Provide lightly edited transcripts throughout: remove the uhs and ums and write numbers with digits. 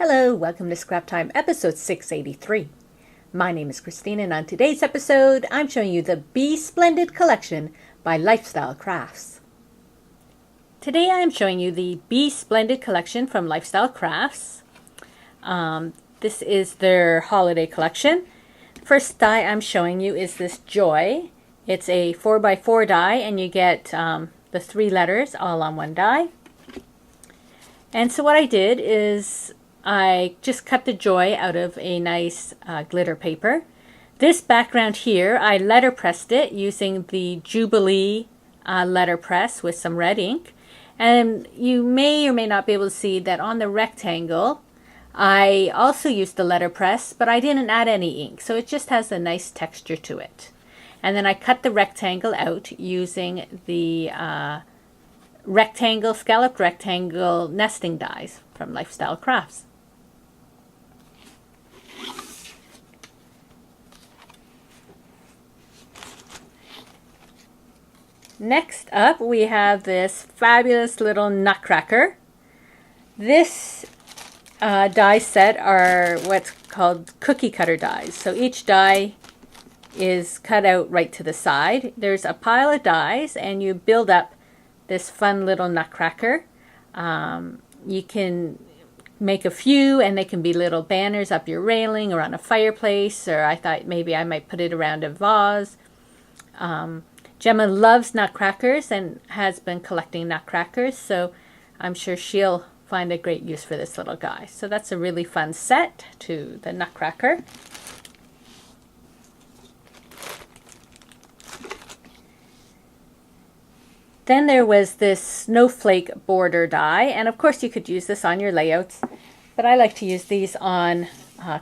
Hello, welcome to Scrap Time, episode 683. My name is Christine, and on today's episode, I'm showing you the Be Splendid collection by Lifestyle Crafts. Today I am showing you the Be Splendid collection from Lifestyle Crafts. This is their holiday collection. The first die I'm showing you is this Joy. It's a 4x4 die, and you get the three letters all on one die. And so what I did is I just cut the Joy out of a nice glitter paper. This background here, I letterpressed it using the Jubilee letterpress with some red ink. And you may or may not be able to see that on the rectangle, I also used the letterpress, but I didn't add any ink. So it just has a nice texture to it. And then I cut the rectangle out using the scalloped rectangle nesting dies from Lifestyle Crafts. Next up, we have this fabulous little nutcracker. This die set are what's called cookie cutter dies. So each die is cut out right to the side. There's a pile of dies, and you build up this fun little nutcracker. You can make a few, and they can be little banners up your railing or on a fireplace, or I thought maybe I might put it around a vase. Gemma loves nutcrackers and has been collecting nutcrackers, so I'm sure she'll find a great use for this little guy. So that's a really fun set to the nutcracker. Then there was this Snowflake Border Die, and of course you could use this on your layouts, but I like to use these on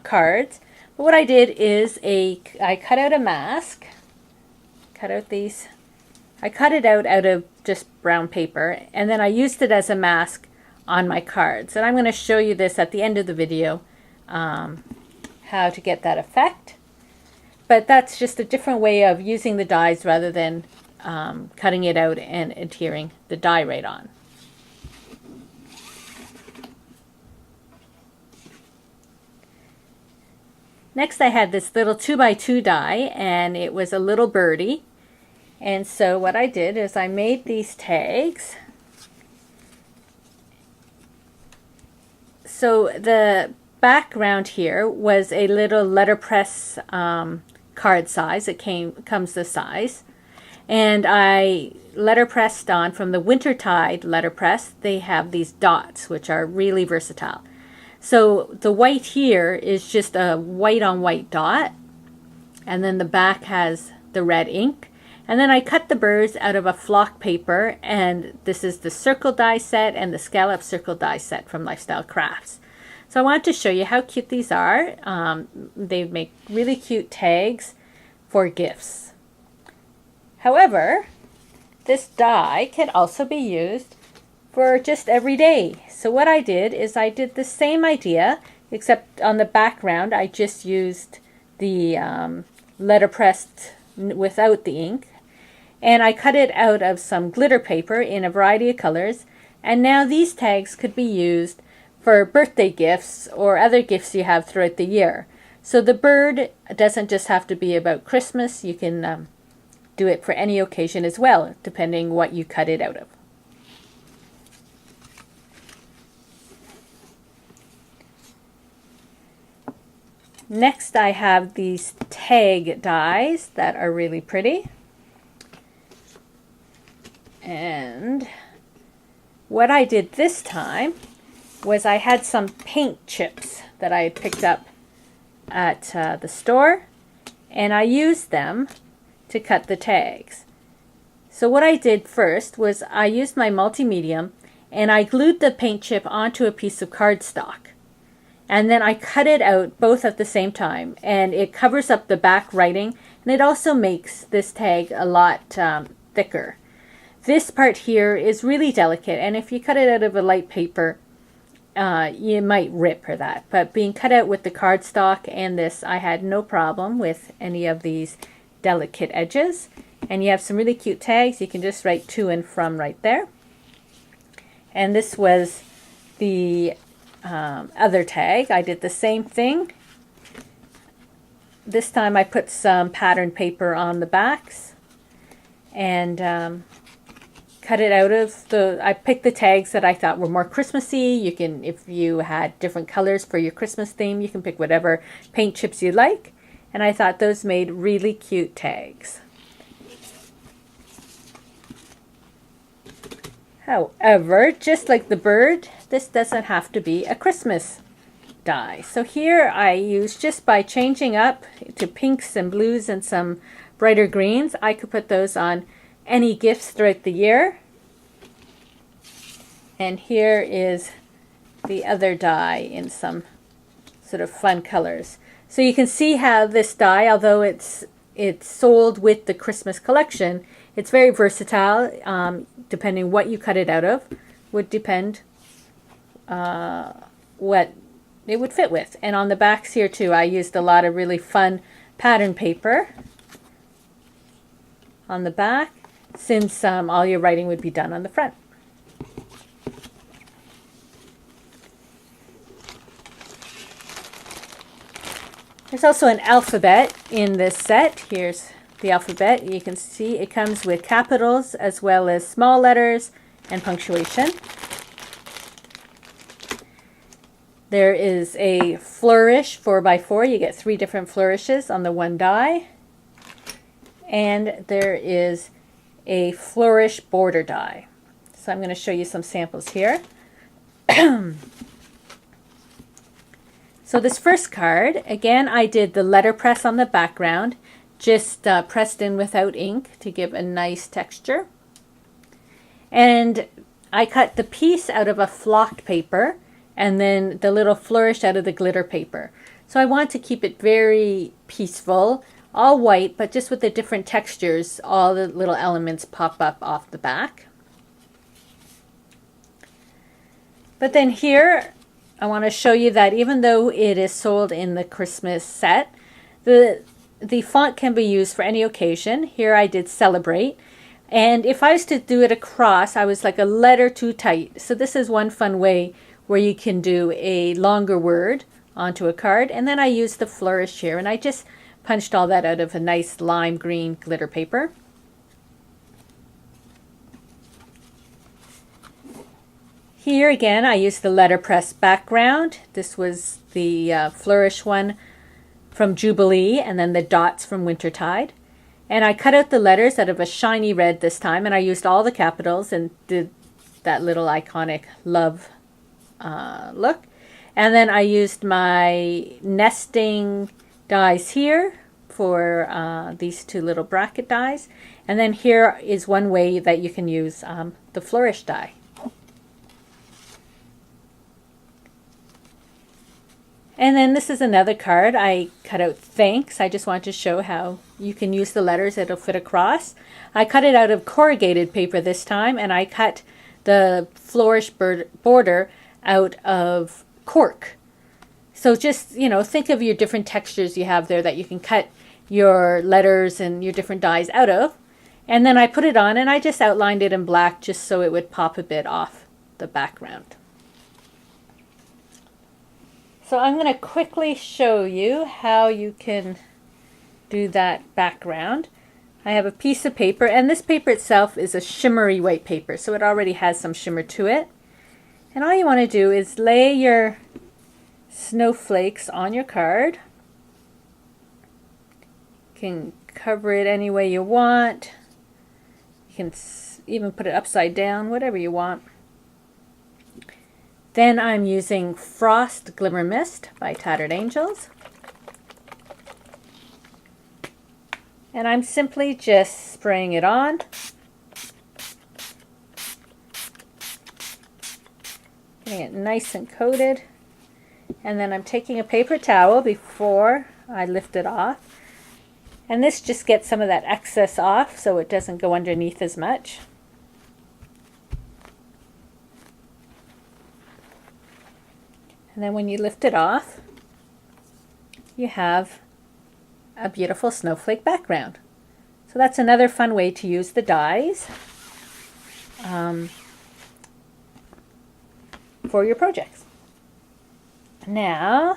cards. But what I did is I cut out a mask. I cut it out of just brown paper, and then I used it as a mask on my cards. And I'm going to show you this at the end of the video, how to get that effect. But that's just a different way of using the dies rather than cutting it out and adhering the die right on. Next I had this little 2x2 die, and it was a little birdie. And so what I did is I made these tags. So the background here was a little letterpress card size. It comes this size. And I letterpressed on from the Wintertide letterpress. They have these dots, which are really versatile. So the white here is just a white on white dot. And then the back has the red ink. And then I cut the birds out of a flock paper, and this is the circle die set and the scallop circle die set from Lifestyle Crafts. So I wanted to show you how cute these are. They make really cute tags for gifts. However, this die can also be used for just every day. So what I did is I did the same idea, except on the background I just used the letterpressed without the ink. And I cut it out of some glitter paper in a variety of colors. And now these tags could be used for birthday gifts or other gifts you have throughout the year. So the bird doesn't just have to be about Christmas. You can do it for any occasion as well, depending what you cut it out of. Next I have these tag dies that are really pretty. And what I did this time was I had some paint chips that I had picked up at the store, and I used them to cut the tags. So what I did first was I used my multi-medium, and I glued the paint chip onto a piece of cardstock. And then I cut it out both at the same time, and it covers up the back writing, and it also makes this tag a lot thicker. This part here is really delicate, and if you cut it out of a light paper, you might rip or that. But being cut out with the cardstock and this, I had no problem with any of these delicate edges. And you have some really cute tags. You can just write to and from right there. And this was the other tag, I did the same thing. This time I put some pattern paper on the backs and cut it out of I picked the tags that I thought were more Christmassy. You can, if you had different colors for your Christmas theme, you can pick whatever paint chips you like. And I thought those made really cute tags. However, just like the bird, this doesn't have to be a Christmas die. So here I use, just by changing up to pinks and blues and some brighter greens, I could put those on any gifts throughout the year. And here is the other die in some sort of fun colors. So you can see how this die, although it's sold with the Christmas collection, it's very versatile. Depending what you cut it out of would depend what it would fit with. And on the backs here too, I used a lot of really fun pattern paper on the back, since all your writing would be done on the front. There's also an alphabet in this set. Here's the alphabet. You can see it comes with capitals as well as small letters and punctuation. There is a flourish 4x4. You get 3 different flourishes on the one die. And there is a flourish border die. So I'm going to show you some samples here. So this first card, again, I did the letterpress on the background, just pressed in without ink to give a nice texture. And I cut the piece out of a flocked paper and then the little flourish out of the glitter paper. So I want to keep it very peaceful, all white, but just with the different textures, all the little elements pop up off the back. But then here, I want to show you that even though it is sold in the Christmas set, the font can be used for any occasion. Here I did celebrate. And if I was to do it across, I was like a letter too tight. So this is one fun way where you can do a longer word onto a card. And then I used the flourish here, and I just punched all that out of a nice lime green glitter paper. Here again, I used the letterpress background. This was the flourish one from Jubilee, and then the dots from Wintertide. And I cut out the letters out of a shiny red this time, and I used all the capitals and did that little iconic love look. And then I used my nesting dies here for these 2 little bracket dies. And then here is one way that you can use the flourish die. And then this is another card. I cut out thanks. I just want to show how you can use the letters. It'll fit across. I cut it out of corrugated paper this time, and I cut the flourish border out of cork. So just, think of your different textures you have there that you can cut your letters and your different dies out of. And then I put it on, and I just outlined it in black just so it would pop a bit off the background. So I'm going to quickly show you how you can do that background. I have a piece of paper, and this paper itself is a shimmery white paper, so it already has some shimmer to it. And all you want to do is lay your snowflakes on your card. You can cover it any way you want. You can even put it upside down, whatever you want. Then I'm using Frost Glimmer Mist by Tattered Angels. And I'm simply just spraying it on. Getting it nice and coated. And then I'm taking a paper towel before I lift it off. And this just gets some of that excess off so it doesn't go underneath as much. And then when you lift it off, you have a beautiful snowflake background. So that's another fun way to use the dies for your projects. Now,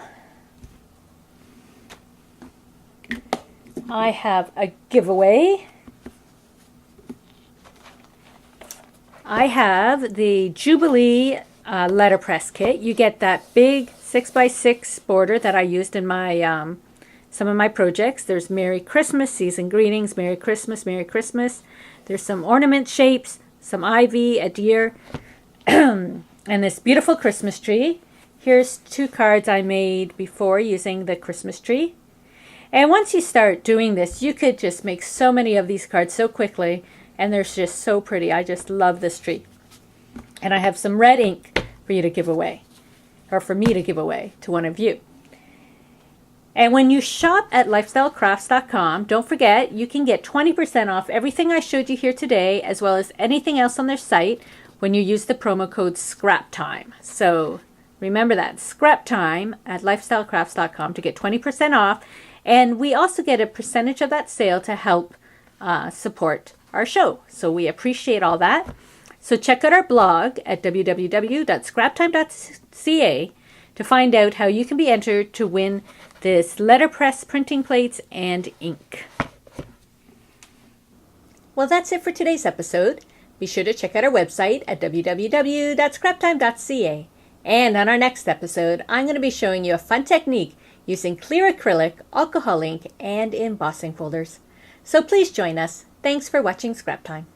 I have a giveaway. I have the Jubilee letterpress kit. You get that big 6x6 border that I used in my some of my projects. There's Merry Christmas, season greetings, Merry Christmas, Merry Christmas. There's some ornament shapes, some ivy, a deer, and this beautiful Christmas tree. Here's 2 cards I made before using the Christmas tree. And once you start doing this, you could just make so many of these cards so quickly, and they're just so pretty. I just love this tree. And I have some red ink for you to give away, or for me to give away to one of you. And when you shop at lifestylecrafts.com, don't forget you can get 20% off everything I showed you here today, as well as anything else on their site when you use the promo code SCRAPTIME. So remember that, SCRAPTIME at lifestylecrafts.com to get 20% off. And we also get a percentage of that sale to help support our show. So we appreciate all that. So check out our blog at www.scraptime.ca to find out how you can be entered to win this letterpress printing plates and ink. Well, that's it for today's episode. Be sure to check out our website at www.scraptime.ca. And on our next episode, I'm going to be showing you a fun technique using clear acrylic, alcohol ink, and embossing folders. So please join us. Thanks for watching Scrap Time.